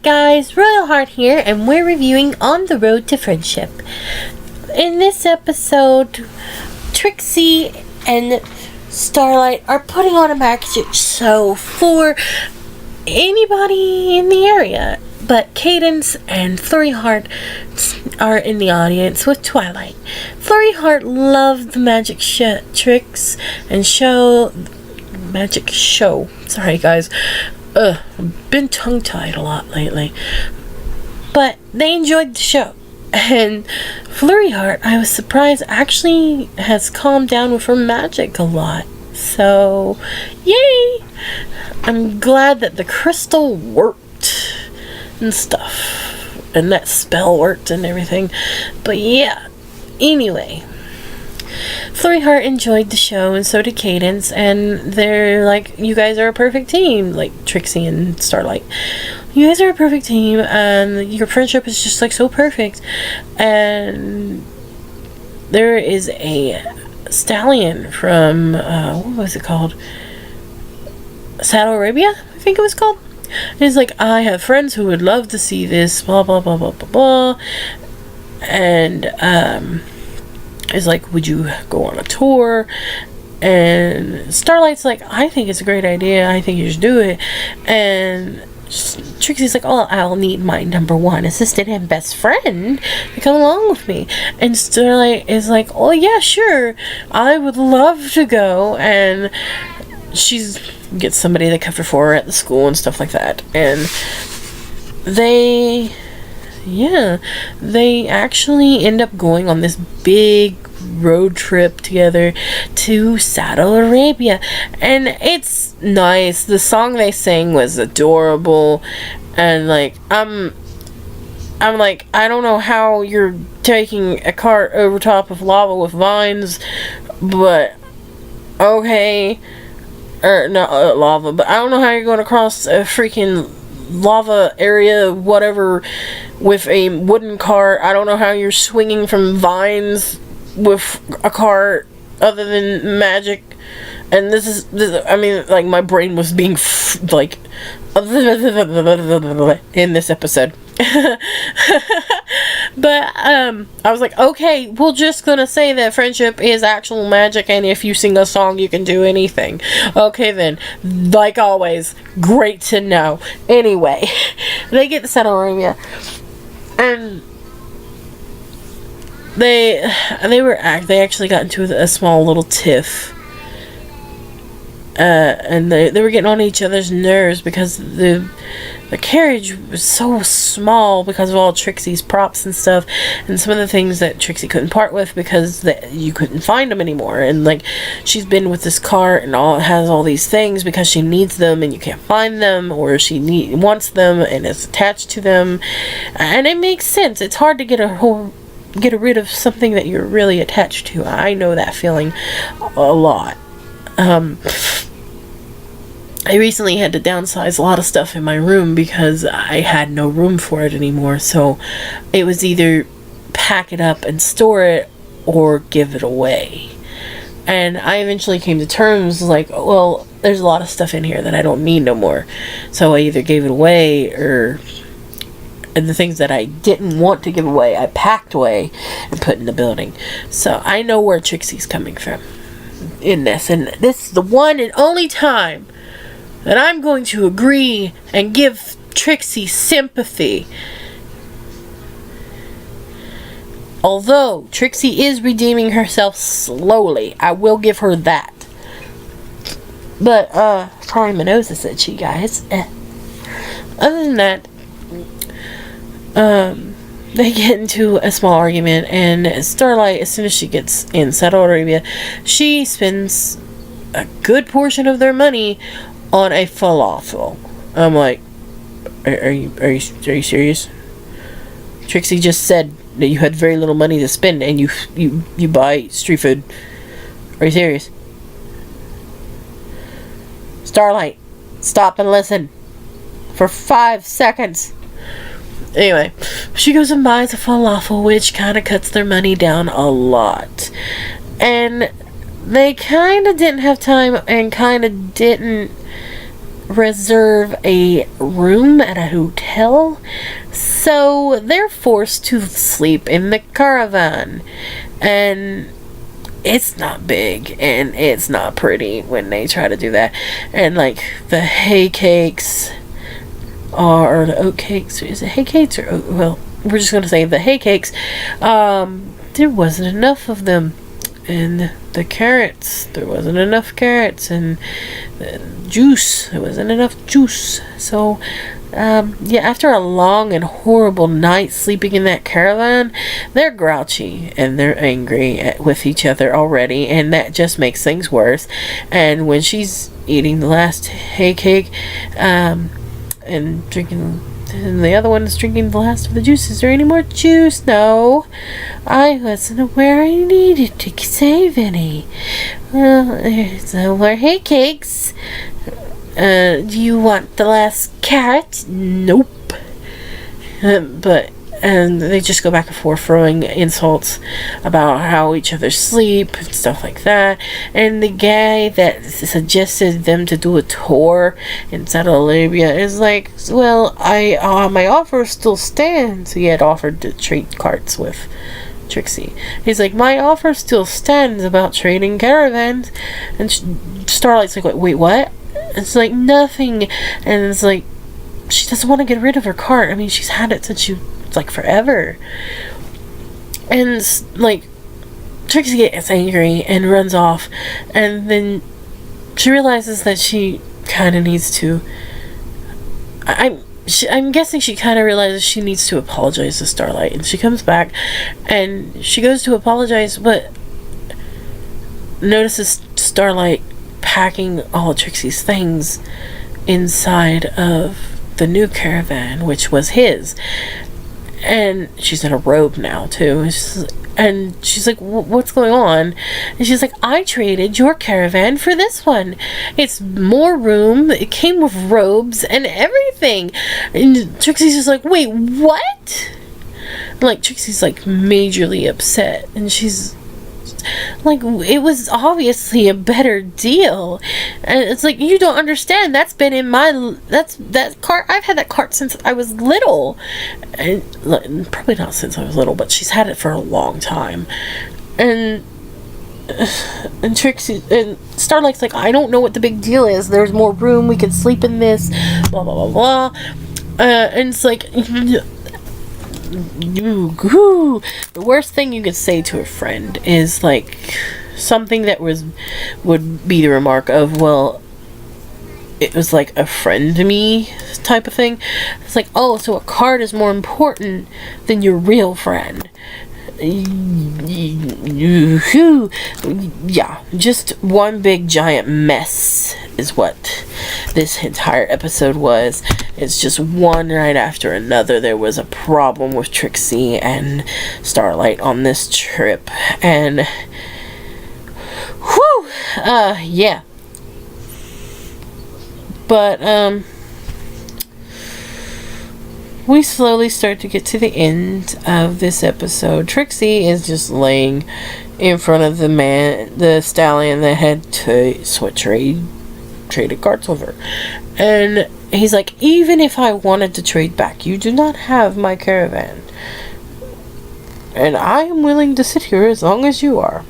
guys, Royal Heart here, and we're reviewing On the Road to Friendship. In this episode, Trixie and Starlight are putting on a magic show for anybody in the area, but Cadence and Flurry Heart are in the audience with Twilight. Flurry Heart loved the magic tricks and magic show. Sorry guys, I've been tongue-tied a lot lately. But they enjoyed the show. And Flurry Heart, I was surprised, actually has calmed down with her magic a lot. So, yay! I'm glad that the crystal worked and stuff. And that spell worked and everything. But yeah, anyway. Flurry Heart enjoyed the show, and so did Cadence, and they're like, you guys are a perfect team, like Trixie and Starlight. You guys are a perfect team, and your friendship is just like so perfect. And there is a stallion from, what was it called? Saddle Arabia, I think it was called. And he's like, I have friends who would love to see this, blah, blah, blah, blah, blah, blah. And, is like, would you go on a tour? And Starlight's like, I think it's a great idea. I think you should do it. And Trixie's like, oh, I'll need my number one assistant and best friend to come along with me. And Starlight is like, oh yeah, sure, I would love to go. And she's gets somebody to cover for her at the school and stuff like that. And they actually end up going on this big road trip together to Saddle Arabia, and it's nice. The song they sang was adorable, and like I'm like, I don't know how you're taking a cart over top of lava with vines, but okay, or not lava, but I don't know how you're going to cross a freaking lava area, whatever, with a wooden cart. I don't know how you're swinging from vines with a cart other than magic. And this I mean, like, my brain was being like in this episode. But I was like, okay, we're just gonna say that friendship is actual magic, and if you sing a song you can do anything. Okay then, like always, great to know. Anyway, they get to Saddle Arabia, and they actually got into a small little tiff. And they were getting on each other's nerves because the carriage was so small because of all Trixie's props and stuff, and some of the things that Trixie couldn't part with because you couldn't find them anymore. And like, she's been with this cart and has all these things because she needs them and you can't find them, or she wants them and is attached to them. And it makes sense. It's hard to get rid of something that you're really attached to. I know that feeling a lot. I recently had to downsize a lot of stuff in my room because I had no room for it anymore. So it was either pack it up and store it or give it away. And I eventually came to terms like, well, there's a lot of stuff in here that I don't need no more. So I either gave it away, and the things that I didn't want to give away, I packed away and put in the building. So I know where Trixie's coming from in this. And this is the one and only time that I'm going to agree and give Trixie sympathy. Although Trixie is redeeming herself slowly, I will give her that. But, sorry, my nose is itchy, guys. Other than that, they get into a small argument, and Starlight, as soon as she gets in Saddle Arabia, she spends a good portion of their money on a falafel. I'm like, are you serious? Trixie just said that you had very little money to spend, and you buy street food. Are you serious? Starlight, stop and listen for 5 seconds. Anyway, she goes and buys a falafel, which kind of cuts their money down a lot. And they kind of didn't have time and kind of didn't reserve a room at a hotel, so they're forced to sleep in the caravan. And it's not big and it's not pretty when they try to do that. And like the hay cakes or the oat cakes, is it hay cakes or oat? Well, we're just gonna say the hay cakes. There wasn't enough of them. And the carrots, there wasn't enough carrots. And the juice, there wasn't enough juice. So yeah, after a long and horrible night sleeping in that caravan, they're grouchy and they're angry with each other already, and that just makes things worse. And when she's eating the last hay cake and drinking, and the other one is drinking the last of the juice. Is there any more juice? No, I wasn't aware I needed to save any. Well, there's no more hay cakes. Do you want the last carrot? Nope. And they just go back and forth throwing insults about how each other sleep and stuff like that. And the guy that suggested them to do a tour in Saudi Arabia is like, well, my offer still stands. He had offered to trade carts with Trixie. He's like, my offer still stands about trading caravans. And Starlight's like, wait, what? It's like, nothing. And it's like, she doesn't want to get rid of her cart. I mean, she's had it since like forever. And like, Trixie gets angry and runs off. And then she realizes that she kind of needs to, I'm guessing she kind of realizes she needs to apologize to Starlight. And she comes back and she goes to apologize, but notices Starlight packing all of Trixie's things inside of the new caravan, which was his. And she's in a robe now too. And she's like, what's going on? And she's like, I traded your caravan for this one. It's more room. It came with robes and everything. And Trixie's just like, wait, what? Like, Trixie's like majorly upset. And she's like, it was obviously a better deal. And it's like, you don't understand. That's been in that cart. I've had that cart since I was little. And probably not since I was little, but she's had it for a long time. And Trixie and Starlight's like, I don't know what the big deal is. There's more room. We can sleep in this. Blah blah blah blah. And it's like, the worst thing you could say to a friend is like something that would be the remark of, well, it was like a friend to me type of thing. It's like, oh, so a card is more important than your real friend. Yeah, just one big giant mess is what this entire episode was. It's just one right after another. There was a problem with Trixie and Starlight on this trip, and whew, yeah. But we slowly start to get to the end of this episode. Trixie is just laying in front of the stallion that had traded carts with her. And he's like, even if I wanted to trade back, you do not have my caravan. And I am willing to sit here as long as you are.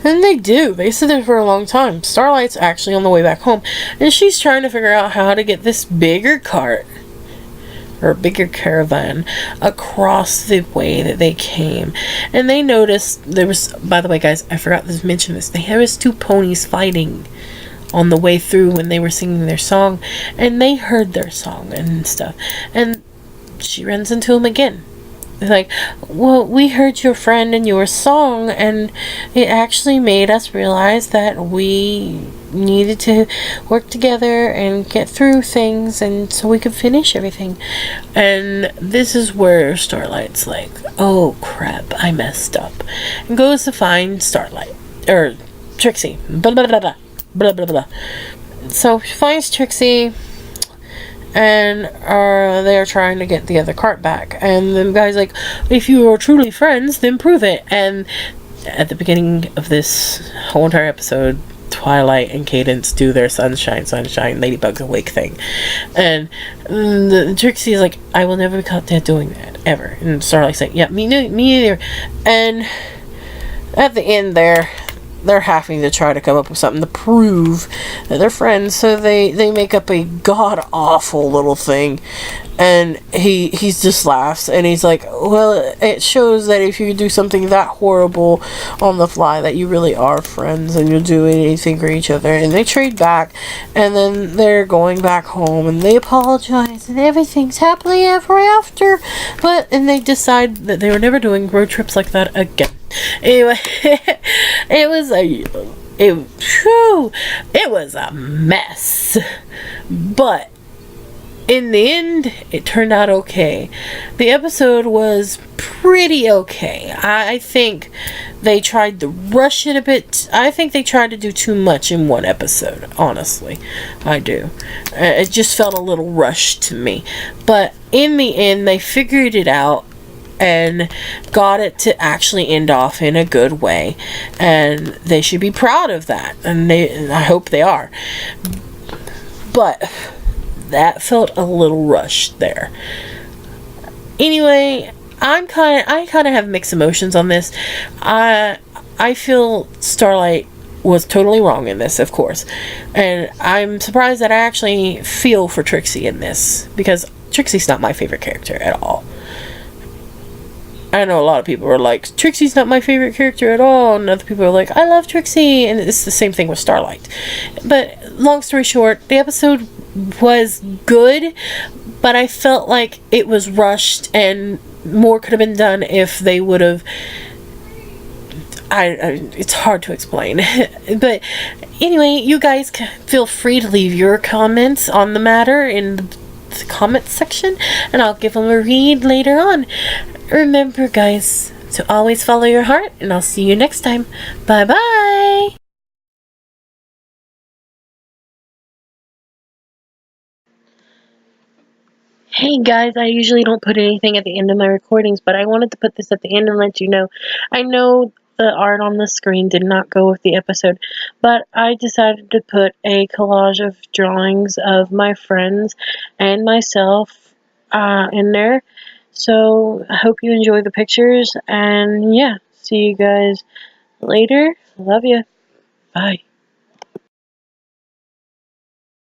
And they do. They sit there for a long time. Starlight's actually on the way back home, and she's trying to figure out how to get this bigger cart, or bigger caravan, across the way that they came. And they noticed there was, by the way guys, I forgot to mention this, there was two ponies fighting on the way through when they were singing their song, and they heard their song and stuff. And she runs into him again. It's like, well, we heard your friend and your song, and it actually made us realize that we needed to work together and get through things, and so we could finish everything. And this is where Starlight's like, oh crap, I messed up, and goes to find Trixie. Blah blah blah blah blah blah blah. So she finds Trixie, and they're trying to get the other cart back. And the guy's like, if you are truly friends, then prove it. And at the beginning of this whole entire episode, Twilight and Cadence do their sunshine, Ladybug's awake thing. And Trixie's like, I will never be caught dead doing that, ever. And Starlight's like, yeah, me neither. And at the end they're having to try to come up with something to prove that they're friends, so they make up a god-awful little thing, and he just laughs, and he's like, well, it shows that if you do something that horrible on the fly, that you really are friends, and you'll do anything for each other. And they trade back, and then they're going back home, and they apologize, and everything's happily ever after, and they decide that they were never doing road trips like that again. Anyway, it was a mess, but in the end, it turned out okay. The episode was pretty okay. I think they tried to rush it a bit. I think they tried to do too much in one episode, honestly. I do. It just felt a little rushed to me. But in the end, they figured it out and got it to actually end off in a good way, and they should be proud of that, and I hope they are. But that felt a little rushed there. Anyway, I kind of have mixed emotions on this. I feel Starlight was totally wrong in this, of course, and I'm surprised that I actually feel for Trixie in this, because Trixie's not my favorite character at all. I know a lot of people are like, Trixie's not my favorite character at all, and other people are like, I love Trixie, and it's the same thing with Starlight. But long story short, the episode was good, but I felt like it was rushed, and more could have been done if they would have. It's hard to explain. But anyway, you guys feel free to leave your comments on the matter in the comments section, and I'll give them a read later on. Remember, guys, to always follow your heart, and I'll see you next time. Bye bye. Hey guys, I usually don't put anything at the end of my recordings, but I wanted to put this at the end and let you know. I know the art on the screen did not go with the episode, but I decided to put a collage of drawings of my friends and myself in there. So I hope you enjoy the pictures, and yeah, see you guys later. Love you. Bye.